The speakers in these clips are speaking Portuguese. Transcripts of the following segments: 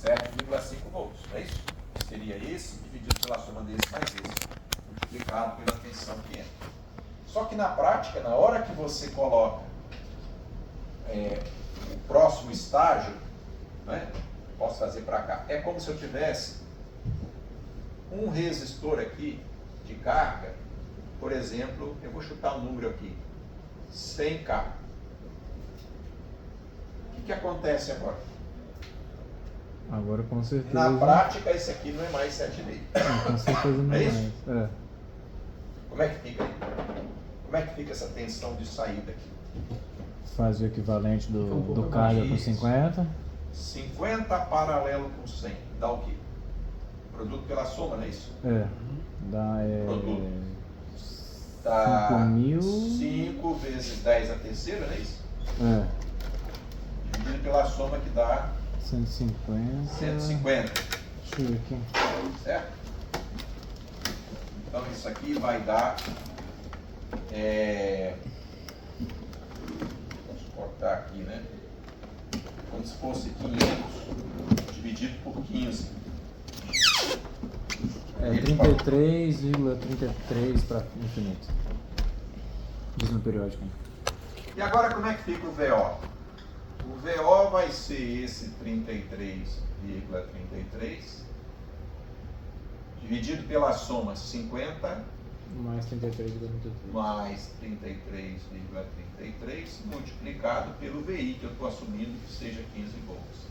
7,5 volts, não é isso? Seria esse dividido pela soma desse mais esse, multiplicado pela tensão que entra. Só que na prática, na hora que você coloca o próximo estágio, né, posso fazer para cá, é como se eu tivesse um resistor aqui de carga, por exemplo, eu vou chutar um número aqui, 100K. O que acontece agora? Agora com certeza. Na prática, esse aqui não é mais 7,5. Com certeza não É é isso? mais. É. Como é que fica aí? Como é que fica essa tensão de saída aqui? Faz o equivalente Fica um do pouco carga com mais. 50. 50 paralelo com 100, dá o quê? Produto pela soma, não é isso? É. Dá Produto. Dá 5.000. 5 vezes 10 a terceira, não é isso? É. Dividido pela soma que dá 150. 150, Deixa eu ver aqui. certo? Então isso aqui vai dar... Vamos cortar aqui, né? Como se fosse 500 dividido por 15. É 33,33 para infinito. Diz no periódico. E agora como é que fica o VO? O VO vai ser esse 33,33 dividido pela soma 50 Mais 33,33. mais 33,33 multiplicado pelo VI, que eu estou assumindo que seja 15 volts.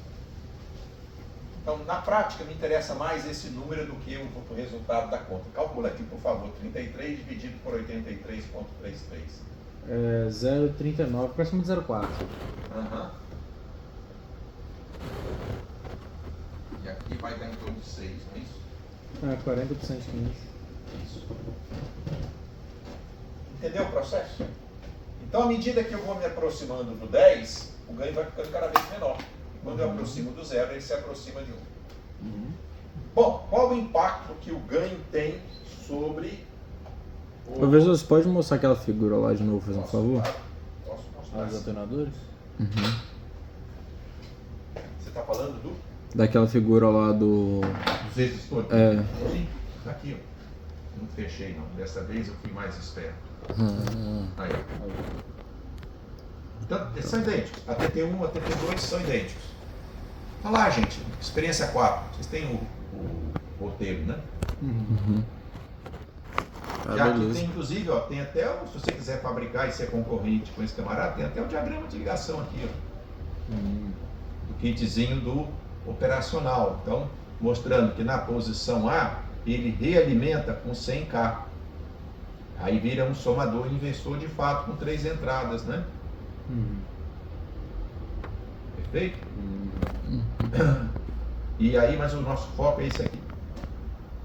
Então, na prática, me interessa mais esse número do que o resultado da conta. Calcula aqui, por favor, 33 dividido por 83,33. É 0,39, próximo de 0,4. Aham. E aqui vai dar em torno de 6, não é isso? É 40% de 15. Isso. Entendeu o processo? Então, à medida que eu vou me aproximando do 10, o ganho vai ficando cada vez menor. Quando eu aproximo do 0, ele se aproxima de 1. Bom, qual o impacto que o ganho tem sobre o... Professor, você pode mostrar aquela figura lá de novo, fazendo um favor? Posso mostrar. Os alternadores? Uhum. Você está falando do... Daquela figura lá do... Dos resistores? É. Sim, tá aqui, ó. Não fechei, não. Dessa vez eu fui mais esperto. Aí. Então, eles são idênticos. A TT1 e a TT2 são idênticos. Olha lá, gente. Experiência 4. Vocês têm o roteiro, né? Uhum. E aqui beleza. tem, inclusive, ó, tem até, se você quiser fabricar e ser concorrente com esse camarada, tem até o diagrama de ligação aqui, ó. Do kitzinho do operacional. Então, mostrando que na posição A, ele realimenta com 100K. Aí vira um somador inversor de fato com 3 entradas, né? Perfeito? E aí, mas o nosso foco é esse aqui.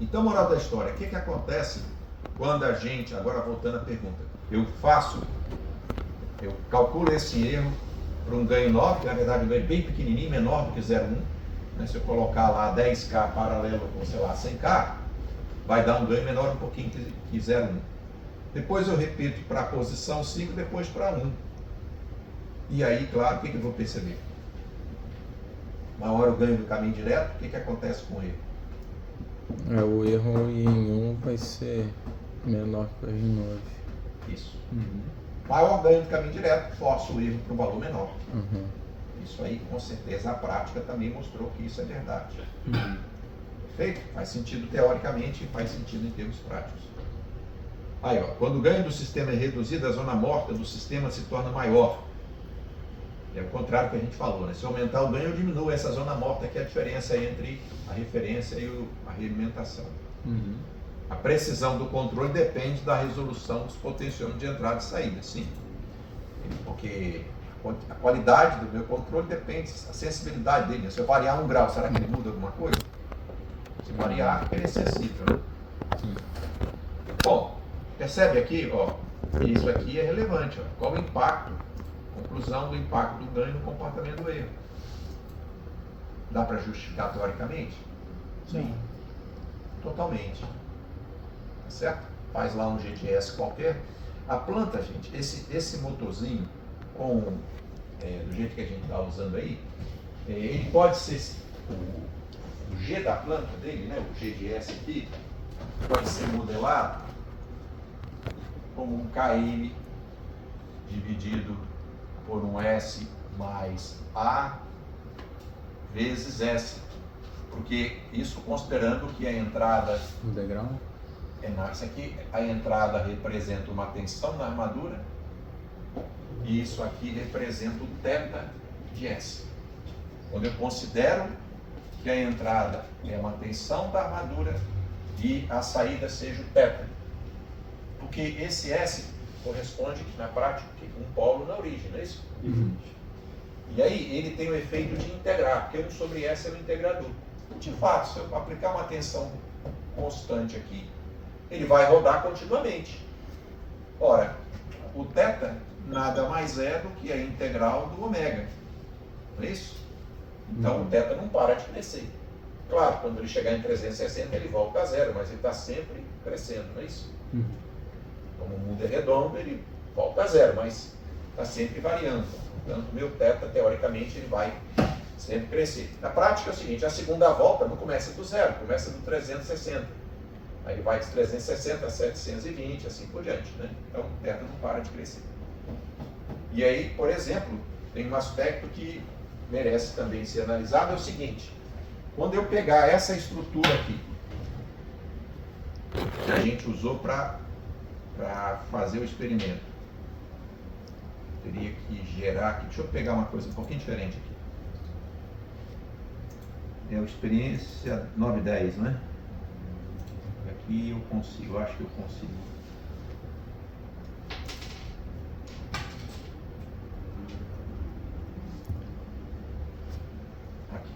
Então, moral da história, o que acontece quando a gente, agora voltando à pergunta, eu calculo esse erro para um ganho 9, que na verdade o ganho é bem pequenininho, menor do que 0,1. Né? Se eu colocar lá 10K paralelo com, sei lá, 100K, vai dar um ganho menor um pouquinho que 0,1. Depois eu repito para a posição 5, depois para 1. E aí, claro, o que eu vou perceber? Maior o ganho do caminho direto, o que acontece com ele? O erro em 1 vai ser menor que o erro em 9. Isso. Maior ganho do caminho direto, força o erro para um valor menor. Isso aí, com certeza, a prática também mostrou que isso é verdade. Perfeito? Faz sentido teoricamente e faz sentido em termos práticos. Aí, ó, quando o ganho do sistema é reduzido, a zona morta do sistema se torna maior. É o contrário que a gente falou, né? Se eu aumentar o ganho, eu diminuo essa zona morta, que é a diferença entre a referência e a realimentação. A precisão do controle depende da resolução dos potenciômetros de entrada e saída, sim. Porque a qualidade do meu controle depende, a sensibilidade dele. Se eu variar 1 grau, será que ele muda alguma coisa? Se variar, ele é sensível, né? Bom, percebe aqui, ó, que isso aqui é relevante, ó. Qual o impacto? Conclusão do impacto do ganho no comportamento do erro. Dá para justificar teoricamente? Sim. Totalmente. Tá certo? Faz lá um GTS qualquer. A planta, gente, esse motorzinho, do jeito que a gente está usando aí, ele pode ser, G da planta dele, né, o G de S aqui, pode ser modelado como um KM dividido por um S mais A vezes S. Porque isso considerando que a entrada Um degrau? isso aqui, a entrada representa uma tensão na armadura e isso aqui representa o θ de S. Quando eu considero que a entrada é uma tensão da armadura e a saída seja o θ. Porque esse S corresponde, na prática, um polo na origem, não é isso? E aí ele tem o efeito de integrar, porque 1 sobre S é o integrador. De fato, se eu aplicar uma tensão constante aqui, ele vai rodar continuamente. Ora, o θ nada mais é do que a integral do ômega. Não é isso? Então o θ não para de crescer. Claro, quando ele chegar em 360 ele volta a zero, mas ele está sempre crescendo, não é isso? Como o mundo é redondo, ele volta a zero, mas está sempre variando. Portanto, o meu θ, teoricamente, ele vai sempre crescer. Na prática é o seguinte, a segunda volta não começa do zero, começa do 360. Aí ele vai de 360 a 720, assim por diante, né? Então o θ não para de crescer. E aí, por exemplo, tem um aspecto que merece também ser analisado, é o seguinte, quando eu pegar essa estrutura aqui, que a gente usou para fazer o experimento, teria que gerar aqui, deixa eu pegar uma coisa um pouquinho diferente aqui. É a experiência 910, né? Aqui eu consigo, eu acho que eu consigo. Aqui.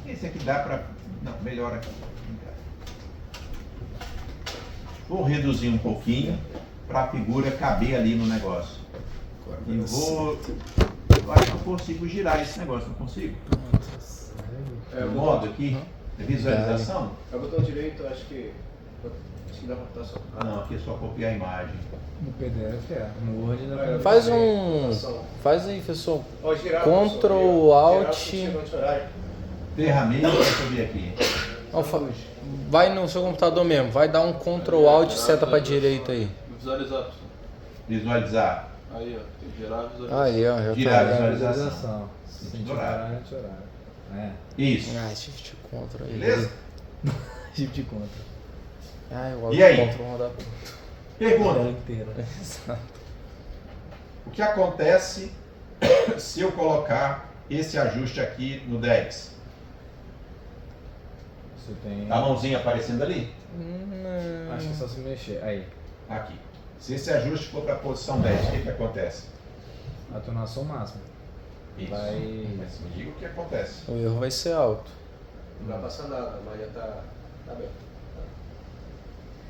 Esse aqui dá para... Não, melhor aqui. Vou reduzir um pouquinho para a figura caber ali no negócio. E vou... Eu acho que eu consigo girar esse negócio, não consigo? O modo aqui, visualização? É o botão direito, acho que dá computação. Ah não, aqui é só copiar a imagem. No PDF no Word dá pra... Faz aí, pessoal. Ó, girar, Ctrl, Alt. Ferramenta, deixa eu ver aqui. Vai no seu computador mesmo, vai dar um Ctrl, Alt, seta pra direita aí. Visualizar. Visualizar. Aí, ó, tem que gerar, visualizar. Aí, ó, já Girar a tá. visualização. Sentido Horário. horário, anti-horário. É. Isso. Ah, shift Ctrl aí. Beleza? Tipo de conta. Ah, eu E aí? Ctrl rodar tudo. Pergunta. inteira. Exato. O que acontece se eu colocar esse ajuste aqui no 10? Você tem... A mãozinha aparecendo ali? Acho que é só se mexer. Aí. Aqui. Se esse ajuste for para a posição 10, o que acontece? Atonação máxima. Isso. Vai... Mas me diga o que acontece. O erro vai ser alto. Não vai passar nada, mas já tá aberto.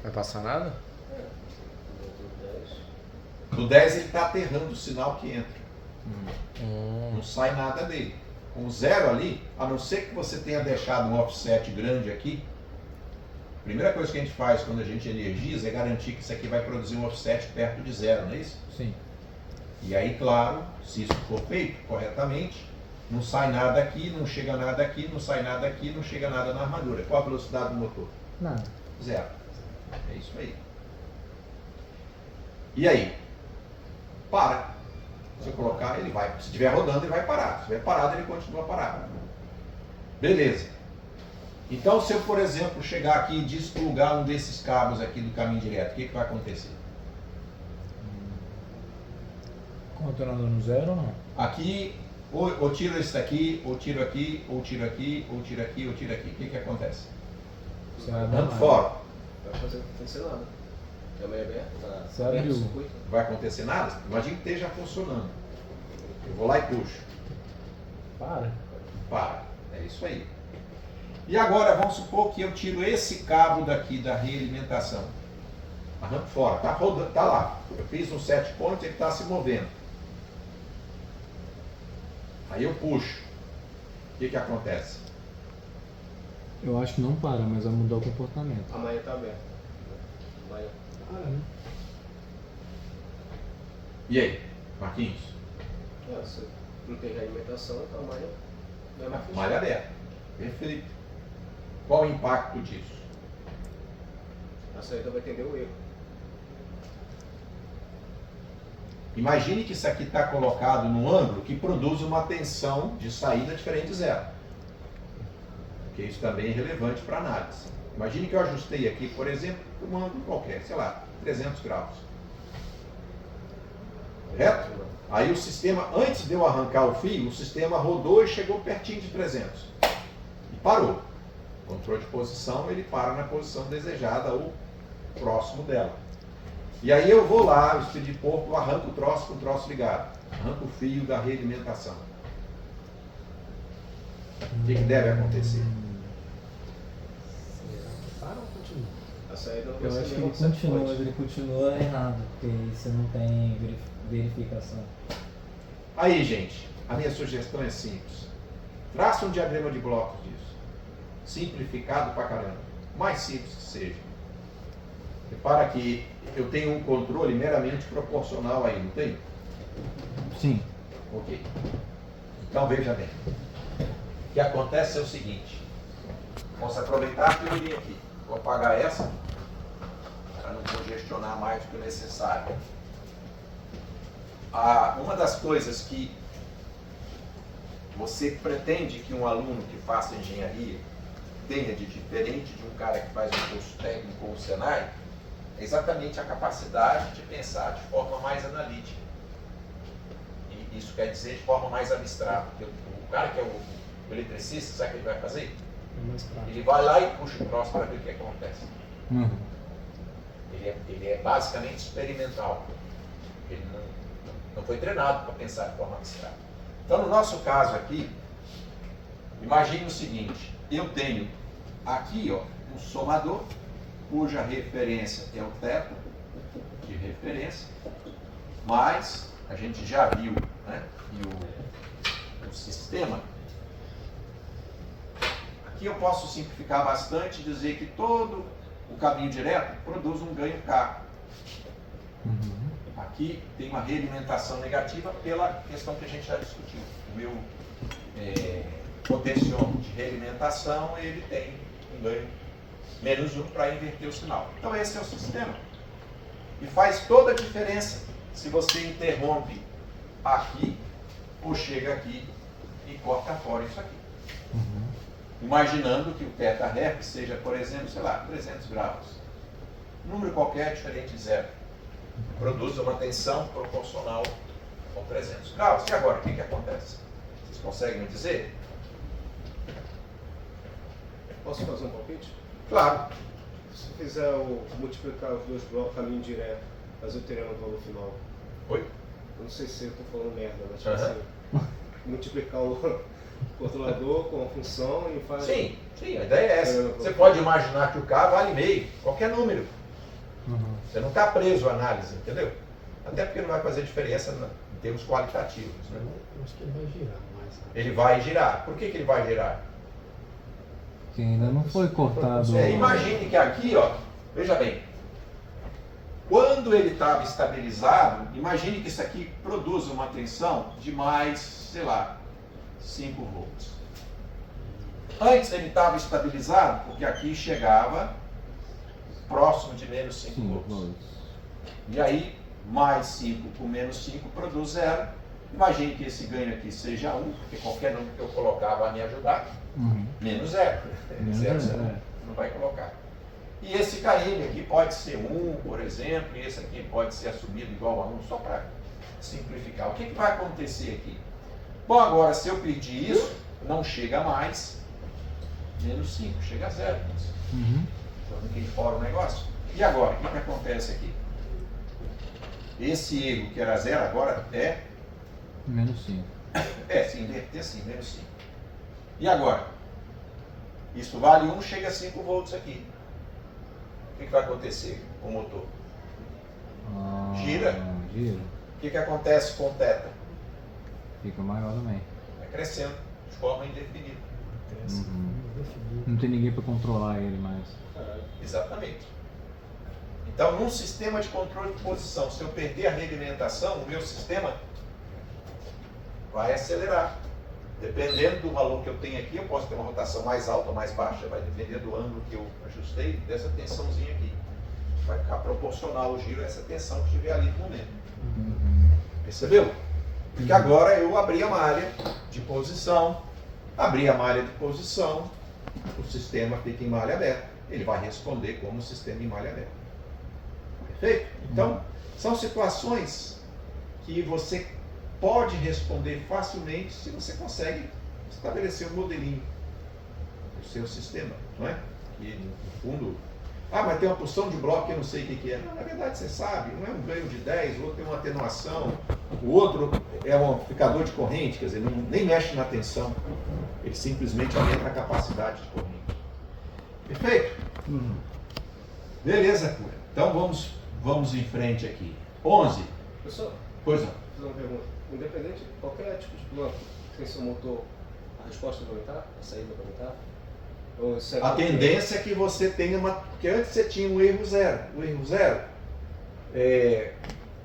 Vai passar nada? No 10 ele está aterrando o sinal que entra. Hum. Não sai nada dele. Com o 0 ali, a não ser que você tenha deixado um offset grande aqui, a primeira coisa que a gente faz quando a gente energiza é garantir que isso aqui vai produzir um offset perto de 0, não é isso? Sim. E aí, claro, se isso for feito corretamente, não sai nada aqui, não chega nada aqui, não sai nada aqui, não chega nada na armadura. Qual a velocidade do motor? Nada. 0. É isso aí. E aí? Para. Se eu colocar, ele vai. Se estiver rodando, ele vai parar. Se estiver parado, ele continua parado. Beleza. Então, se eu, por exemplo, chegar aqui e desplugar um desses cabos aqui do caminho direto, o que vai acontecer? Continuando no zero ou não? Aqui, ou tiro esse daqui, ou tiro aqui, ou tiro aqui, ou tiro aqui, ou tiro aqui. O que acontece? Você vai dar Dando mais. fora. Vai fazer acontecer nada. É meio aberto, tá? Você aberto abriu. o circuito. Não vai acontecer nada? Imagina que esteja funcionando. Eu vou lá e puxo. Para. Para. É isso aí. E agora vamos supor que eu tiro esse cabo daqui da realimentação. Arranco fora. Está rodando, tá lá. Eu fiz um set point, ele está se movendo. Aí eu puxo. O que acontece? Eu acho que não para, mas vai mudar o comportamento. Amanhã tá aberto. Amanhã. E aí, Marquinhos? Se não tem realimentação, então amanhã não é mais fechado. Malha aberta. Perfeito. Qual o impacto disso? A saída vai entender o erro. Imagine que isso aqui está colocado num ângulo que produz uma tensão de saída diferente de zero. Porque isso também é relevante para a análise. Imagine que eu ajustei aqui, por exemplo, um ângulo qualquer, sei lá, 300 graus. Correto? Aí o sistema, antes de eu arrancar o fio, o sistema rodou e chegou pertinho de 300. E parou. O controle de posição, ele para na posição desejada ou próximo dela. E aí eu vou lá, o espírito de porco, arranco o troço com o troço ligado. Arranco o fio da realimentação. O que deve acontecer? Para ou continua? A saída não vai Eu ser acho que ele mesmo você continua, pode. mas ele continua errado, porque você não tem verificação. Aí, gente, a minha sugestão é simples. Traça um diagrama de blocos disso. Simplificado pra caramba. Mais simples que seja. Repara que eu tenho um controle meramente proporcional aí, não tem? Sim. Ok. Então veja bem. O que acontece é o seguinte. Vamos aproveitar a teoria aqui. Vou apagar essa para não congestionar mais do que o necessário. Uma das coisas que você pretende que um aluno que faça engenharia tenha de diferente de um cara que faz um curso técnico ou Senai é exatamente a capacidade de pensar de forma mais analítica. E isso quer dizer de forma mais abstrata. Porque o cara que é o eletricista, sabe o que ele vai fazer? É mais prático. Ele vai lá e puxa o troço para ver o que acontece. Uhum. Ele é basicamente experimental. Ele não foi treinado para pensar de forma abstrata. Então, no nosso caso aqui, imagine o seguinte: eu tenho aqui um somador, cuja referência é o teto de referência, mas a gente já viu, né, que o sistema. Aqui eu posso simplificar bastante e dizer que todo o caminho direto produz um ganho K. Uhum. Aqui tem uma realimentação negativa pela questão que a gente já discutiu. O meu potenciômetro de realimentação, ele tem um ganho menos 1 para inverter o sinal. Então esse é o sistema. E faz toda a diferença se você interrompe aqui ou chega aqui e corta fora isso aqui. Uhum. Imaginando que o θ-ref seja, por exemplo, sei lá, 300 graus. Número qualquer diferente de zero. Produz uma tensão proporcional com 300 graus. E agora, o que acontece? Vocês conseguem me dizer? Posso fazer um palpite? Claro. Se eu fizer multiplicar os dois blocos caminho direto, mas eu terei um valor final. Oi? Eu não sei se eu estou falando merda, mas tipo Aham. assim, multiplicar o controlador com a função e faz. Sim, a ideia é essa. Você pode imaginar que o K vale meio, qualquer número. Uhum. Você não está preso à análise, entendeu? Até porque não vai fazer diferença em termos qualitativos. Né? Eu acho que ele vai girar mais rápido. Ele vai girar. Por que ele vai girar? Que ainda não foi cortado. Imagine que aqui, veja bem, quando ele estava estabilizado, imagine que isso aqui produz uma tensão de mais, sei lá, 5 volts. Antes ele estava estabilizado porque aqui chegava próximo de menos 5 volts. E aí, mais 5 com menos 5 produz 0. Imagine que esse ganho aqui seja 1, porque qualquer número que eu colocar vai me ajudar. Uhum. Menos 0. Menos 0 zero, você não vai colocar. E esse KM aqui pode ser 1, por exemplo, e esse aqui pode ser assumido igual a 1, só para simplificar. O que vai acontecer aqui? Bom, agora, se eu pedir isso, não chega mais, menos 5, chega a 0. Uhum. Fiquei fora o negócio. E agora, o que acontece aqui? Esse erro que era 0 agora é... Menos 5. se inverter assim, menos 5. E agora? Isso vale 1, chega a 5 volts aqui. O que vai acontecer com o motor? Gira. Gira. O que acontece com o θ? Fica maior também. Vai crescendo de forma indefinida. Cresce. Uhum. definido. Não tem ninguém para controlar ele mais. Caralho. Exatamente. Então, num sistema de controle de posição, se eu perder a regimentação, o meu sistema vai acelerar. Dependendo do valor que eu tenho aqui, eu posso ter uma rotação mais alta ou mais baixa, vai depender do ângulo que eu ajustei, dessa tensãozinha aqui. Vai ficar proporcional o giro a essa tensão que estiver ali no momento. Percebeu? Porque agora eu abri a malha de posição, abri a malha de posição, o sistema fica em malha aberta. Ele vai responder como sistema em malha aberta. Perfeito? Então, são situações que você pode responder facilmente se você consegue estabelecer um modelinho do seu sistema, não é? E no fundo, mas tem uma porção de bloco que eu não sei o que é. Não, na verdade você sabe, um é um ganho de 10, o outro tem uma atenuação, o outro é um amplificador de corrente, quer dizer, nem mexe na tensão, ele simplesmente aumenta a capacidade de corrente. Perfeito? Beleza, Cura. Então vamos em frente aqui. 11. Pessoal, Pois não. vou fazer uma pergunta. Independente de qualquer tipo de plano, sem seu motor, a resposta vai aumentar? A saída vai aumentar? Ou isso é A tendência é que você tenha uma... Porque antes você tinha um erro zero. O erro zero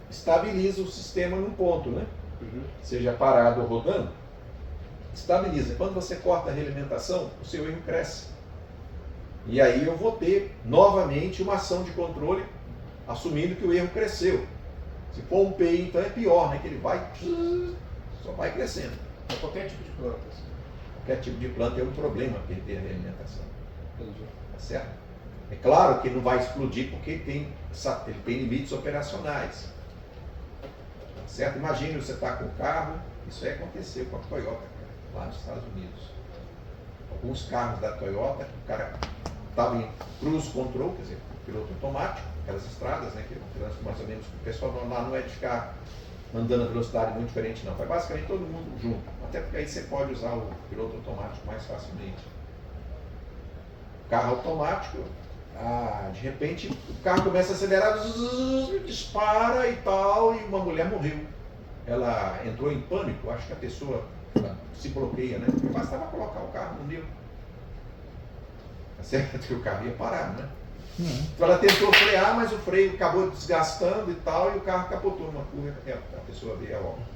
estabiliza o sistema num ponto, né? Seja parado ou rodando, estabiliza. Quando você corta a realimentação, o seu erro cresce. E aí eu vou ter novamente uma ação de controle, assumindo que o erro cresceu. Se for um PI, então é pior, né? Que ele vai, só vai crescendo. Para qualquer tipo de planta. Assim. Qualquer tipo de planta é um problema que ele tem a realimentação. Entendi. Tá certo? É claro que ele não vai explodir porque ele tem limites operacionais. Tá certo? Imagine você está com o carro, isso aí aconteceu com a Toyota, cara, lá nos Estados Unidos. Alguns carros da Toyota, o cara estava em cruise control, quer dizer, piloto automático, aquelas estradas, né, que é um trânsito mais ou menos, o pessoal lá não é de ficar andando a velocidade muito diferente não, vai basicamente todo mundo junto, até porque aí você pode usar o piloto automático mais facilmente. Carro automático, de repente o carro começa a acelerar, dispara e tal, e uma mulher morreu. Ela entrou em pânico, acho que a pessoa se bloqueia, né? Porque bastava colocar o carro no meio. Tá certo? Que o carro ia parar, né? Então ela tentou frear, mas o freio acabou desgastando e tal, e o carro capotou numa curva, a pessoa veio a óbito.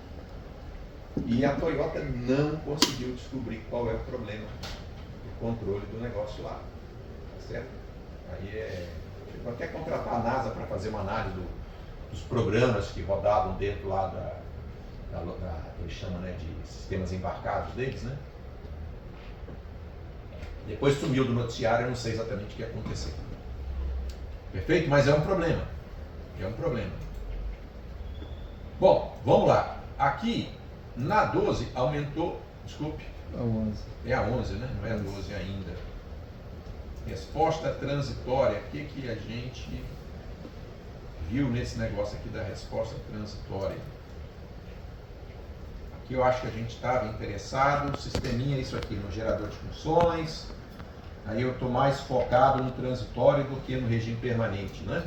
E a Toyota não conseguiu descobrir qual é o problema do controle do negócio lá. Tá certo? Aí chegou até contratar a NASA para fazer uma análise dos programas que rodavam dentro lá eles chamam, né, de sistemas embarcados deles, né? Depois sumiu do noticiário, eu não sei exatamente o que aconteceu. Perfeito? Mas é um problema. É um problema. Bom, vamos lá. Aqui, na 12, aumentou, desculpe. A 11. É a 11, né? Não é a 12 ainda. Resposta transitória. O que a gente viu nesse negócio aqui da resposta transitória? Aqui eu acho que a gente estava interessado, sisteminha, isso aqui, no gerador de funções. Aí eu estou mais focado no transitório do que no regime permanente, né?